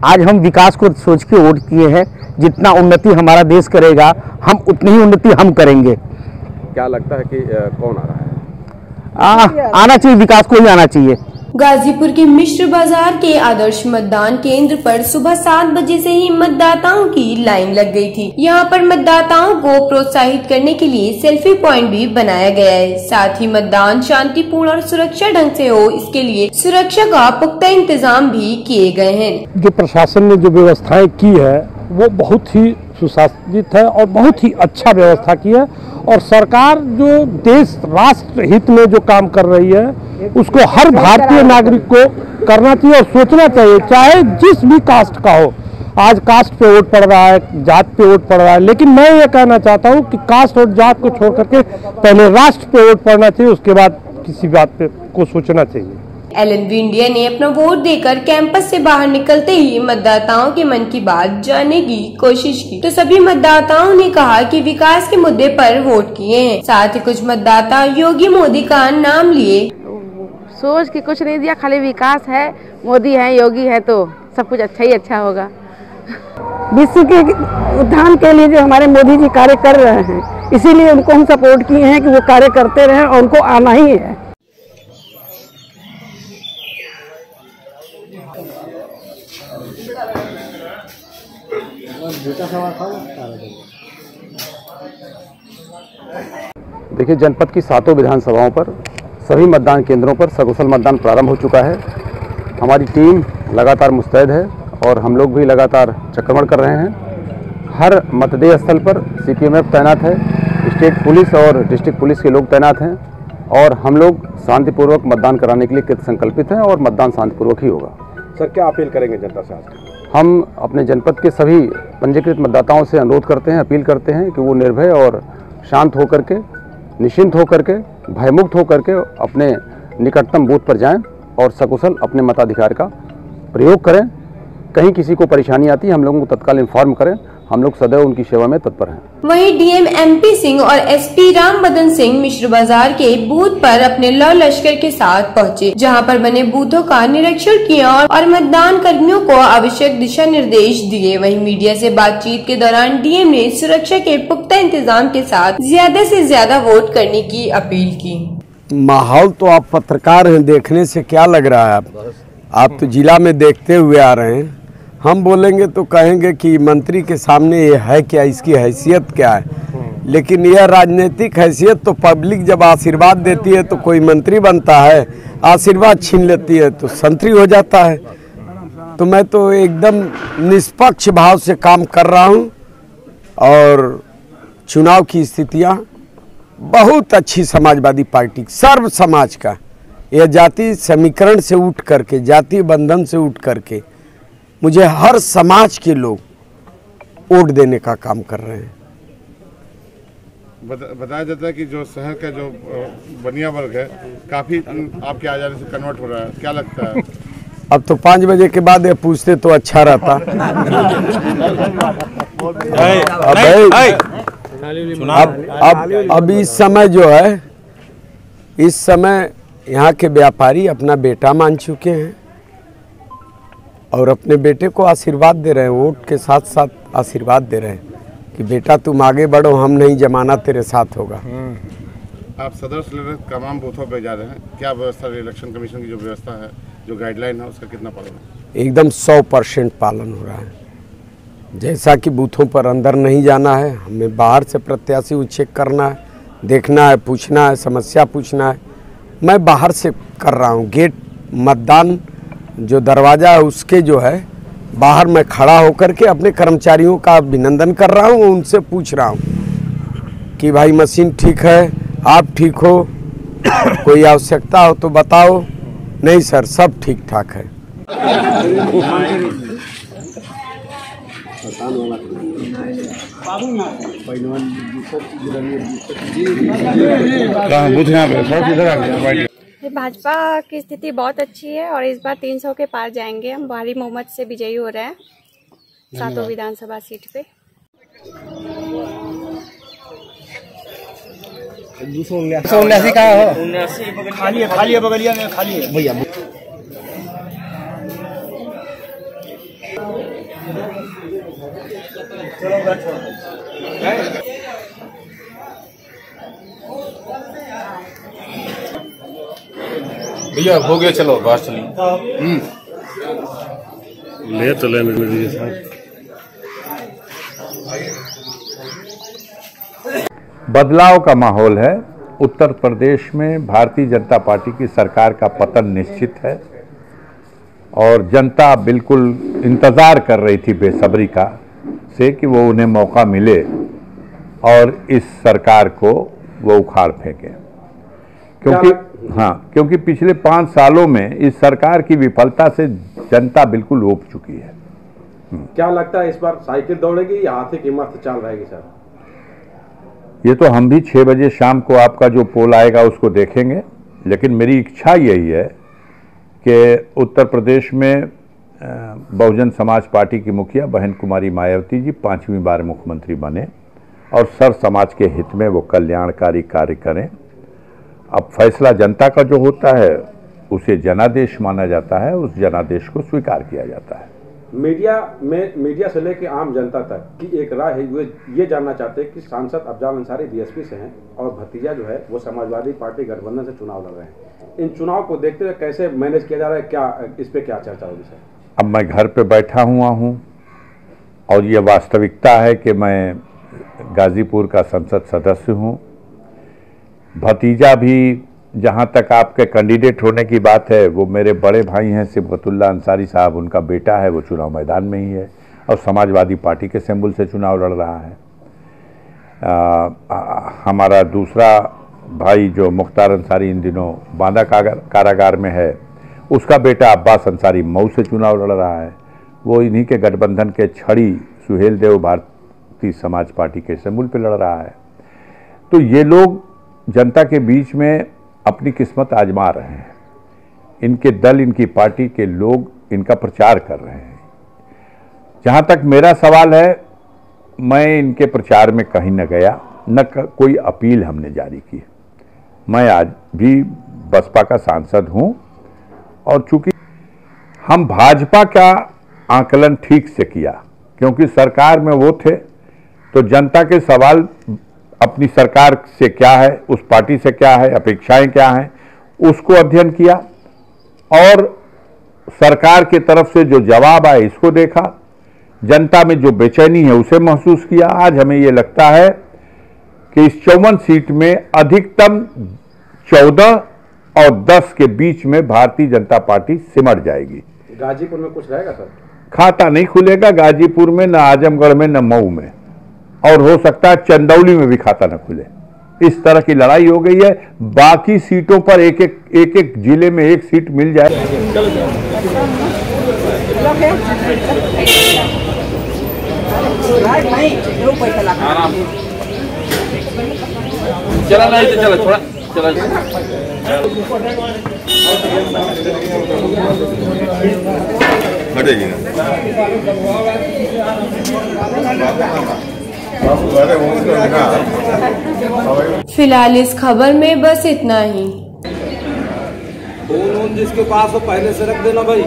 आज हम विकास को सोच के वोट किए हैं। जितना उन्नति हमारा देश करेगा हम उतनी ही उन्नति हम करेंगे। क्या लगता है कि कौन आ रहा है? आना चाहिए, विकास को ही आना चाहिए। गाजीपुर के मिश्र बाजार के आदर्श मतदान केंद्र पर सुबह 7 बजे से ही मतदाताओं की लाइन लग गई थी। यहां पर मतदाताओं को प्रोत्साहित करने के लिए सेल्फी पॉइंट भी बनाया गया है। साथ ही मतदान शांतिपूर्ण और सुरक्षा ढंग से हो, इसके लिए सुरक्षा का पुख्ता इंतजाम भी किए गए हैं। जो प्रशासन ने जो व्यवस्थाएं की है वो बहुत ही सुशासित है और बहुत ही अच्छा व्यवस्था की है। और सरकार जो देश राष्ट्र हित में जो काम कर रही है उसको हर भारतीय नागरिक को करना चाहिए और सोचना चाहिए, चाहे जिस भी कास्ट का हो। आज कास्ट पे वोट पड़ रहा है, जात पे वोट पड़ रहा है, लेकिन मैं ये कहना चाहता हूँ कि कास्ट और जात को छोड़ करके पहले राष्ट्र पे वोट पड़ना चाहिए, उसके बाद किसी बात पे को सोचना चाहिए। एलएनवी इंडिया ने अपना वोट देकर कैंपस से बाहर निकलते ही मतदाताओं के मन की बात जानने की कोशिश की, तो सभी मतदाताओं ने कहा कि विकास के मुद्दे पर वोट किए हैं। साथ ही कुछ मतदाता योगी मोदी का नाम लिए। सोच के कुछ नहीं दिया, खाली विकास है, मोदी है, योगी है तो सब कुछ अच्छा ही अच्छा होगा। विश्व के उत्थान के लिए जो हमारे मोदी जी कार्य कर रहे हैं, इसीलिए उनको हम सपोर्ट किए हैं कि वो कार्य करते रहें और उनको आना ही है। देखिए, जनपद की 7 विधानसभाओं पर सभी मतदान केंद्रों पर सकुशल मतदान प्रारंभ हो चुका है। हमारी टीम लगातार मुस्तैद है और हम लोग भी लगातार चक्रमण कर रहे हैं। हर मतदेय स्थल पर सीपीएमएफ तैनात है, स्टेट पुलिस और डिस्ट्रिक्ट पुलिस के लोग तैनात हैं और हम लोग शांतिपूर्वक मतदान कराने के लिए कृत संकल्पित हैं और मतदान शांतिपूर्वक ही होगा। सर, क्या अपील करेंगे जनता से आज? हम अपने जनपद के सभी पंजीकृत मतदाताओं से अनुरोध करते हैं, अपील करते हैं कि वो निर्भय और शांत होकर के, निश्चिंत होकर के, भयमुक्त होकर के अपने निकटतम बूथ पर जाएं और सकुशल अपने मताधिकार का प्रयोग करें। कहीं किसी को परेशानी आती है हम लोगों को तत्काल इन्फॉर्म करें, हम लोग सदैव उनकी सेवा में तत्पर हैं। वहीं डीएम एमपी सिंह और एसपी राम बदन सिंह मिश्र बाजार के बूथ पर अपने लौ लश्कर के साथ पहुंचे, जहां पर बने बूथों का निरीक्षण किया और मतदान कर्मियों को आवश्यक दिशा निर्देश दिए। वहीं मीडिया से बातचीत के दौरान डीएम ने सुरक्षा के पुख्ता इंतजाम के साथ ज्यादा से ज्यादा वोट करने की अपील की। माहौल तो आप पत्रकार हैं, देखने से क्या लग रहा है? आप तो जिला में देखते हुए आ रहे हैं। हम बोलेंगे तो कहेंगे कि मंत्री के सामने ये है क्या, इसकी हैसियत क्या है, लेकिन यह राजनीतिक हैसियत तो पब्लिक जब आशीर्वाद देती है तो कोई मंत्री बनता है, आशीर्वाद छीन लेती है तो संतरी हो जाता है। तो मैं तो एकदम निष्पक्ष भाव से काम कर रहा हूँ और चुनाव की स्थितियाँ बहुत अच्छी समाजवादी पार्टी सर्व समाज का, यह जाति समीकरण से उठ करके, जाति बंधन से उठ करके मुझे हर समाज के लोग वोट देने का काम कर रहे हैं। बताया जाता है कि जो शहर का जो बनिया वर्ग है काफी आपके आ जाने से कन्वर्ट हो रहा है, क्या लगता है? अब तो 5 बजे के बाद ये पूछते तो अच्छा रहता। अब इस समय जो है, इस समय यहाँ के व्यापारी अपना बेटा मान चुके हैं और अपने बेटे को आशीर्वाद दे रहे हैं, वोट के साथ साथ आशीर्वाद दे रहे हैं कि बेटा तुम आगे बढ़ो, हम नहीं, जमाना तेरे साथ होगा। आप सदर से लेकर तमाम बूथों पर जा रहे हैं, क्या व्यवस्था, इलेक्शन कमीशन की जो व्यवस्था है, जो गाइडलाइन है, उसका कितना पालन है? एकदम 100% पालन हो रहा है। जैसा कि बूथों पर अंदर नहीं जाना है, हमें बाहर से प्रत्याशी को चेक करना है, देखना है, पूछना है, समस्या पूछना है, मैं बाहर से कर रहा हूँ। गेट मतदान जो दरवाज़ा है उसके जो है बाहर मैं खड़ा होकर के अपने कर्मचारियों का अभिनंदन कर रहा हूँ, उनसे पूछ रहा हूँ कि भाई मशीन ठीक है, आप ठीक हो, कोई आवश्यकता हो तो बताओ। नहीं सर, सब ठीक ठाक है। भाजपा की स्थिति बहुत अच्छी है और इस बार 300 के पार जाएंगे हम, भारी बहुमत से विजयी हो रहे हैं 7 विधानसभा सीट पे। 279 का हो, खाली है बगलिया में, खाली है भैया। भैया हो गया, चलो बाहर चलिए। ले चले मेरे साथ। बदलाव का माहौल है। उत्तर प्रदेश में भारतीय जनता पार्टी की सरकार का पतन निश्चित है और जनता बिल्कुल इंतज़ार कर रही थी बेसब्री का से कि वो उन्हें मौका मिले और इस सरकार को वो उखाड़ फेंके, क्योंकि पिछले 5 सालों में इस सरकार की विफलता से जनता बिल्कुल ऊब चुकी है। क्या लगता है इस बार साइकिल दौड़ेगी या हाथी की कीमत चाल रहेगी सर? ये तो हम भी 6 बजे शाम को आपका जो पोल आएगा उसको देखेंगे, लेकिन मेरी इच्छा यही है कि उत्तर प्रदेश में बहुजन समाज पार्टी की मुखिया बहन कुमारी मायावती जी 5वीं बार मुख्यमंत्री बने और सर समाज के हित में वो कल्याणकारी कार्य करें। अब फैसला जनता का जो होता है उसे जनादेश माना जाता है, उस जनादेश को स्वीकार किया जाता है। मीडिया से लेकर आम जनता तक की एक राय है, वे ये जानना चाहते हैं कि सांसद अफजाल अंसारी बीएसपी से हैं और भतीजा जो है वो समाजवादी पार्टी गठबंधन से चुनाव लड़ रहे हैं। इन चुनाव को देखते हुए कैसे मैनेज किया जा रहा है, क्या इस पे क्या चर्चा होगी सर? अब मैं घर पे बैठा हुआ हूँ और ये वास्तविकता है कि मैं गाजीपुर का संसद सदस्य हूँ। भतीजा भी, जहाँ तक आपके कैंडिडेट होने की बात है, वो मेरे बड़े भाई हैं सिबगतुल्ला अंसारी साहब, उनका बेटा है, वो चुनाव मैदान में ही है और समाजवादी पार्टी के सिंबल से चुनाव लड़ रहा है। हमारा दूसरा भाई जो मुख्तार अंसारी इन दिनों बांदा कारागार में है, उसका बेटा अब्बास अंसारी मऊ से चुनाव लड़ रहा है। वो इन्हीं के गठबंधन के छड़ी सुहेल देव भारतीय समाज पार्टी के सिंबल पे लड़ रहा है। तो ये लोग जनता के बीच में अपनी किस्मत आजमा रहे हैं। इनके दल, इनकी पार्टी के लोग इनका प्रचार कर रहे हैं। जहाँ तक मेरा सवाल है, मैं इनके प्रचार में कहीं न गया, न कोई अपील हमने जारी की। मैं आज भी बसपा का सांसद हूँ और चूंकि हम भाजपा का आकलन ठीक से किया, क्योंकि सरकार में वो थे, तो जनता के सवाल अपनी सरकार से क्या है, उस पार्टी से क्या है, अपेक्षाएं क्या हैं, उसको अध्ययन किया और सरकार की तरफ से जो जवाब आए इसको देखा। जनता में जो बेचैनी है उसे महसूस किया। आज हमें ये लगता है कि इस 54 सीट में अधिकतम 14 और 10 के बीच में भारतीय जनता पार्टी सिमट जाएगी। गाजीपुर में कुछ रहेगा सर? खाता नहीं खुलेगा गाजीपुर में, न आजमगढ़ में, न मऊ में, और हो सकता है चंदौली में भी खाता न खुले। इस तरह की लड़ाई हो गई है। बाकी सीटों पर एक एक जिले में एक सीट मिल जाए। चला नहीं तो चला, थोड़ा चला। फिलहाल इस खबर में बस इतना ही। फोन जिसके पास हो पहले से रख देना भाई।